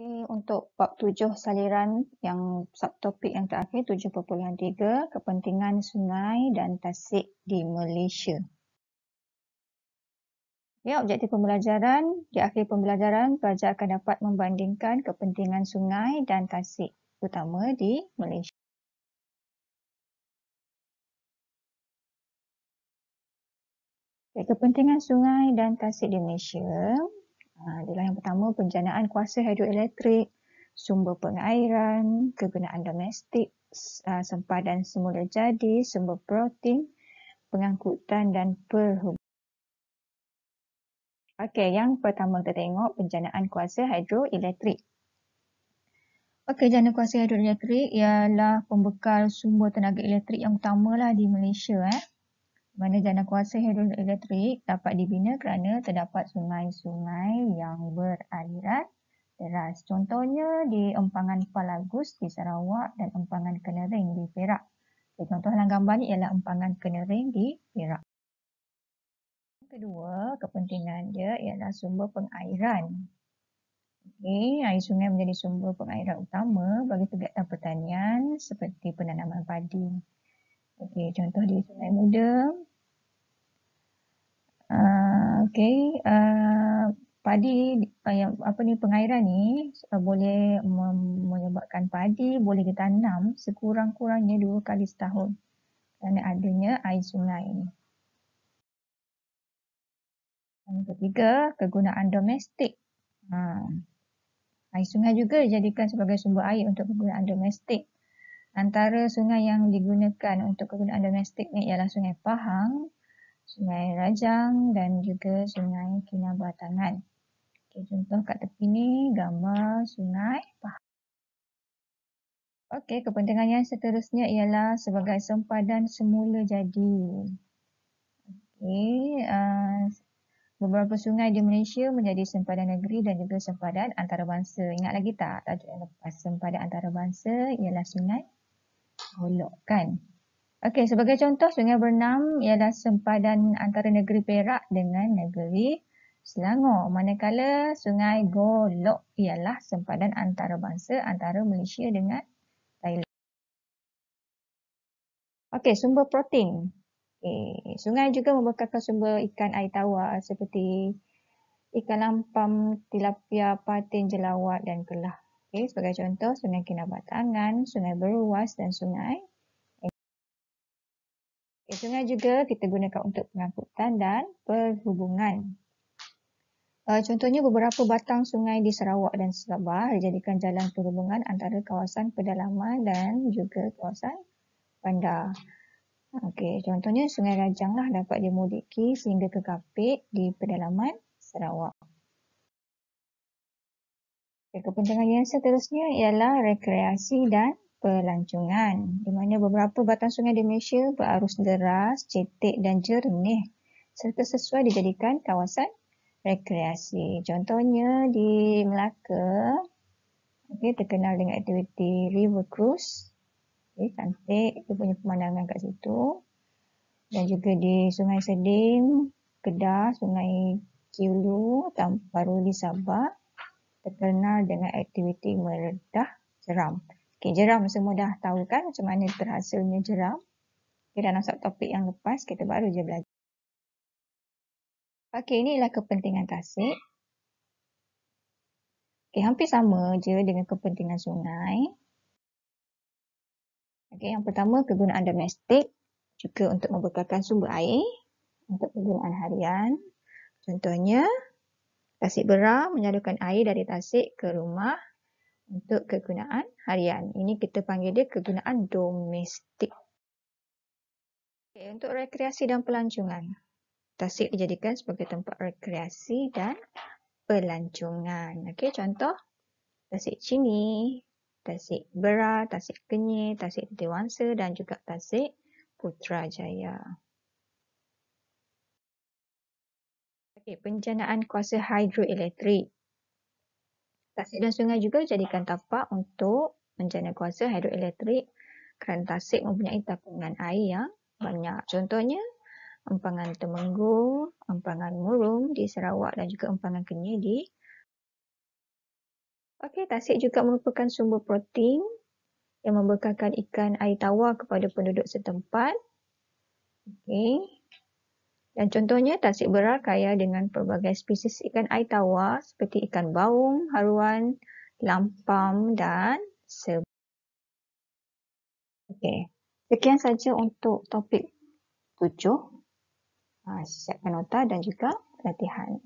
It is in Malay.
Okey, untuk bab 7 saliran yang subtopik yang terakhir 7.3 kepentingan sungai dan tasik di Malaysia. Ya, objektif pembelajaran. Di akhir pembelajaran, pelajar akan dapat membandingkan kepentingan sungai dan tasik utama di Malaysia. Okay, kepentingan sungai dan tasik di Malaysia adalah yang pertama penjanaan kuasa hidroelektrik, sumber pengairan, kegunaan domestik, sempadan semula jadi, sumber protein, pengangkutan dan perhubungan. Okey, yang pertama kita tengok penjanaan kuasa hidroelektrik. Okey, jana kuasa hidroelektrik ialah pembekal sumber tenaga elektrik yang utamalah di Malaysia. Mana jana kuasa hidroelektrik dapat dibina kerana terdapat sungai-sungai yang beraliran deras. Contohnya di Empangan Palagus di Sarawak dan Empangan Kenering di Perak. Okay, contoh dalam gambar ni ialah Empangan Kenering di Perak. Kedua, kepentingan dia ialah sumber pengairan. Okay, air sungai menjadi sumber pengairan utama bagi kegiatan pertanian seperti penanaman padi. Okay, contoh di Sungai Muda. Padi pengairan ni boleh menyebabkan padi boleh ditanam sekurang-kurangnya 2 kali setahun kerana adanya air sungai ni. Yang ketiga, kegunaan domestik. Air sungai juga dijadikan sebagai sumber air untuk kegunaan domestik. Antara sungai yang digunakan untuk kegunaan domestik ni ialah Sungai Pahang, Sungai Rajang dan juga Sungai Kinabatangan. Okay, contoh kat tepi ni gambar Sungai Pahang. Okey, kepentingan yang seterusnya ialah sebagai sempadan semula jadi. Okey, beberapa sungai di Malaysia menjadi sempadan negeri dan juga sempadan antarabangsa. Ingat lagi tak tajuk yang lepas? Sempadan antarabangsa ialah Sungai Golok kan? Okey, sebagai contoh Sungai Bernam ialah sempadan antara negeri Perak dengan negeri Selangor. Manakala Sungai Golok ialah sempadan antarabangsa antara Malaysia dengan Thailand. Okey, sumber protein. Okay. Sungai juga membekalkan sumber ikan air tawar seperti ikan lampam, tilapia, patin, jelawat dan kelah. Okay. Sebagai contoh, Sungai Kinabatangan, Sungai Beruas dan Sungai. Okay. Sungai juga kita gunakan untuk pengangkutan dan perhubungan. Contohnya beberapa batang sungai di Sarawak dan Sabah dijadikan jalan perhubungan antara kawasan pedalaman dan juga kawasan bandar. Okey, contohnya Sungai Rajang lah dapat dimudiki sehingga ke Kapit di pedalaman Sarawak. Okay, kepentingan yang seterusnya ialah rekreasi dan pelancongan, di mana beberapa batang sungai di Malaysia berarus deras, cetek dan jernih serta sesuai dijadikan kawasan rekreasi. Contohnya di Melaka, terkenal dengan aktiviti River Cruise. Cantik dia punya pemandangan kat situ. Dan juga di Sungai Sedim, Kedah, Sungai Kiulu, Tamparu di Sabah terkenal dengan aktiviti meredah jeram. Okay, jeram semua dah tahu kan macam mana terhasilnya jeram. Okay, dalam subtopik yang lepas kita baru je belajar. Okay, inilah kepentingan tasik. Okay, hampir sama je dengan kepentingan sungai. Okay, yang pertama kegunaan domestik juga untuk membekalkan sumber air untuk kegunaan harian. Contohnya, Tasik Berah menyalurkan air dari tasik ke rumah untuk kegunaan harian. Ini kita panggil dia kegunaan domestik. Okay, untuk rekreasi dan pelancongan. Tasik dijadikan sebagai tempat rekreasi dan pelancongan. Okay, contoh Tasik Chini, Tasik Berah, Tasik Kenyir, Tasik Titiwangsa dan juga Tasik Putrajaya. Okay, penjanaan kuasa hidroelektrik. Tasik dan sungai juga dijadikan tapak untuk menjana kuasa hidroelektrik kerana tasik mempunyai tapungan air yang banyak. Contohnya, Empangan Temenggung, Empangan Murum di Sarawak dan juga Empangan Kenyir di Okey, tasik juga merupakan sumber protein yang membekalkan ikan air tawar kepada penduduk setempat. Okey. Dan contohnya, tasik berar kaya dengan pelbagai spesies ikan air tawar seperti ikan baung, haruan, lampam dan sebagainya. Okey. Sekian saja untuk topik 7. Siapkan nota dan juga latihan.